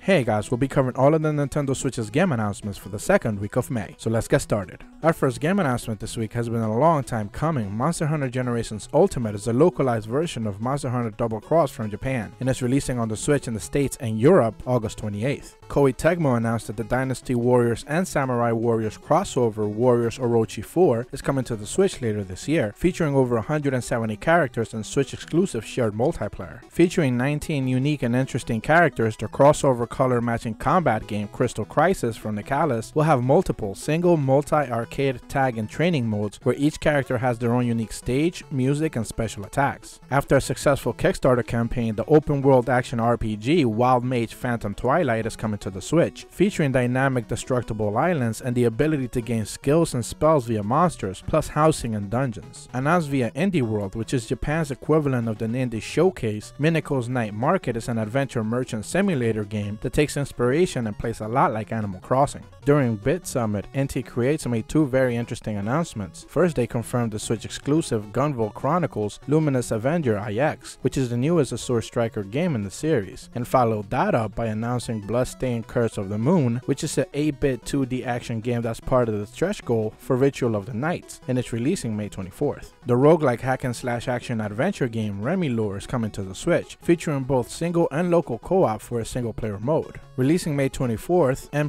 Hey guys, we'll be covering all of the Nintendo Switch's game announcements for the second week of May, so let's get started. Our first game announcement this week has been a long time coming. Monster Hunter Generations Ultimate is a localized version of Monster Hunter Double Cross from Japan, and it's releasing on the Switch in the States and Europe August 28th. Koei Tecmo announced that the Dynasty Warriors and Samurai Warriors crossover Warriors Orochi 4 is coming to the Switch later this year, featuring over 170 characters and Switch-exclusive shared multiplayer. Featuring 19 unique and interesting characters, the crossover color-matching combat game Crystal Crisis from Nicalis will have multiple single, multi-arcade, tag, and training modes where each character has their own unique stage, music, and special attacks. After a successful Kickstarter campaign, the open-world action RPG Wild Mage Phantom Twilight is coming to the Switch, featuring dynamic destructible islands and the ability to gain skills and spells via monsters, plus housing and dungeons. Announced via Indie World, which is Japan's equivalent of the Indie Showcase, Mineko's Night Market is an adventure merchant simulator game that takes inspiration and plays a lot like Animal Crossing. During Bit Summit, NT Creates made two very interesting announcements. First, they confirmed the Switch-exclusive Gunvolt Chronicles Luminous Avenger IX, which is the newest Asura Striker game in the series, and followed that up by announcing Bloodstained Curse of the Moon, which is an 8-bit 2D action game that's part of the stretch goal for Ritual of the Nights, and it's releasing May 24th. The roguelike hack-and-slash action adventure game RemiLore is coming to the Switch, featuring both single and local co-op for a single-player mode. Releasing May 24th, N++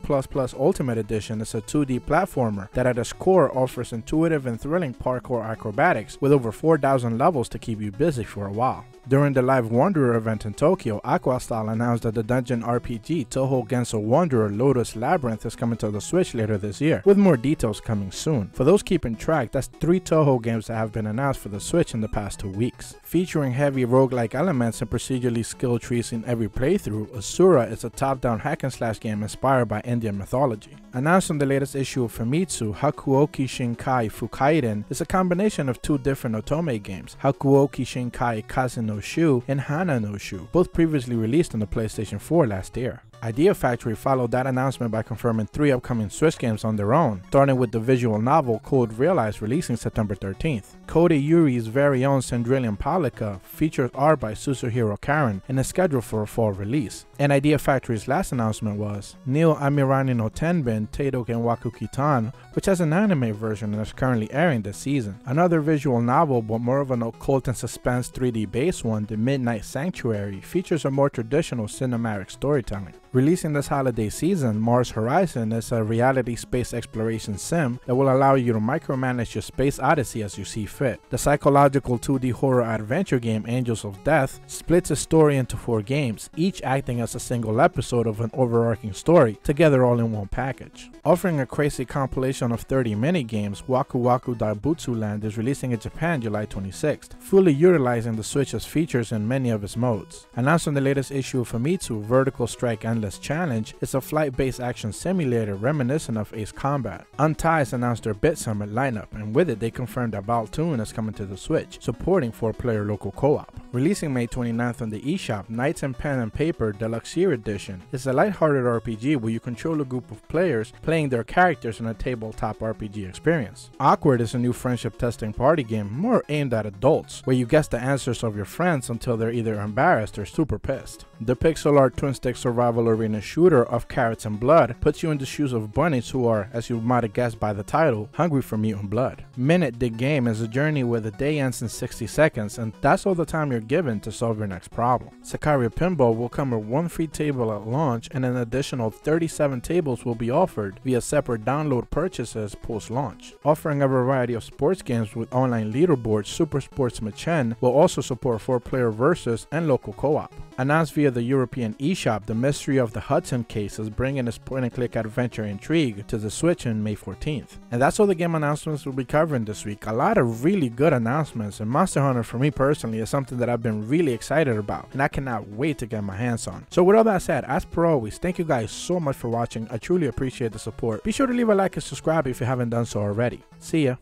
Ultimate Edition is a 2D platformer that at its core offers intuitive and thrilling parkour acrobatics with over 4,000 levels to keep you busy for a while. During the Live Wanderer event in Tokyo, Aquastyle announced that the dungeon RPG Touhou Genso Wanderer Lotus Labyrinth is coming to the Switch later this year, with more details coming soon. For those keeping track, that's 3 Touhou games that have been announced for the Switch in the past 2 weeks. Featuring heavy roguelike elements and procedurally skill trees in every playthrough, Asura is a top-down hack-and-slash game inspired by Indian mythology. Announced in the latest issue of Famitsu, Hakuoki Shinkai Fuukaden is a combination of 2 different Otome games, Hakuoki Shinkai Kaze no Shu and Hana no Shu, both previously released on the PlayStation 4 last year. Idea Factory followed that announcement by confirming 3 upcoming Switch games on their own, starting with the visual novel Code Realized releasing September 13th. Code Yuri's very own Cendrillon Palika features art by Susuhiro Karen and is scheduled for a fall release. And Idea Factory's last announcement was Neo Amirani no Tenbin Teidoken Waku Kitan, which has an anime version and is currently airing this season. Another visual novel, but more of an occult and suspense 3D based one, The Midnight Sanctuary, features a more traditional cinematic storytelling. Releasing this holiday season, Mars Horizon is a reality space exploration sim that will allow you to micromanage your space odyssey as you see fit. The psychological 2D horror adventure game Angels of Death splits its story into 4 games, each acting as a single episode of an overarching story, together all in one package. Offering a crazy compilation of 30 mini-games, Waku Waku Doubutsu Land is releasing in Japan July 26th, fully utilizing the Switch's features in many of its modes. Announced in the latest issue of Famitsu, Vertical Strike Endless Challenge is a flight-based action simulator reminiscent of Ace Combat. Untitled announced their Bit Summit lineup, and with it they confirmed that Baltoon is coming to the Switch, supporting 4-player local co-op. Releasing May 29th on the eShop, Knights and Pen and Paper Deluxe Year Edition is a lighthearted RPG where you control a group of players playing their characters in a tabletop RPG experience. Awkward is a new friendship testing party game more aimed at adults, where you guess the answers of your friends until they're either embarrassed or super pissed. The pixel art twin-stick survival arena shooter of Carrots and Blood puts you in the shoes of bunnies who are, as you might have guessed by the title, hungry for mutant blood. Minute the Game is a journey where the day ends in 60 seconds and that's all the time you're given to solve your next problem. Sakaria Pinball will come with 1 free table at launch, and an additional 37 tables will be offered via separate download purchases post-launch. Offering a variety of sports games with online leaderboards, Super Sportmatchen will also support 4-player versus and local co-op. Announced via the European eShop, the mystery of the Hudson case is bringing its point-and-click adventure intrigue to the Switch on May 14th. And that's all the game announcements we'll be covering this week. A lot of really good announcements, and Monster Hunter for me personally is something that I've been really excited about, and I cannot wait to get my hands on. So with all that said, as per always, thank you guys so much for watching. I truly appreciate the support. Be sure to leave a like and subscribe if you haven't done so already. See ya!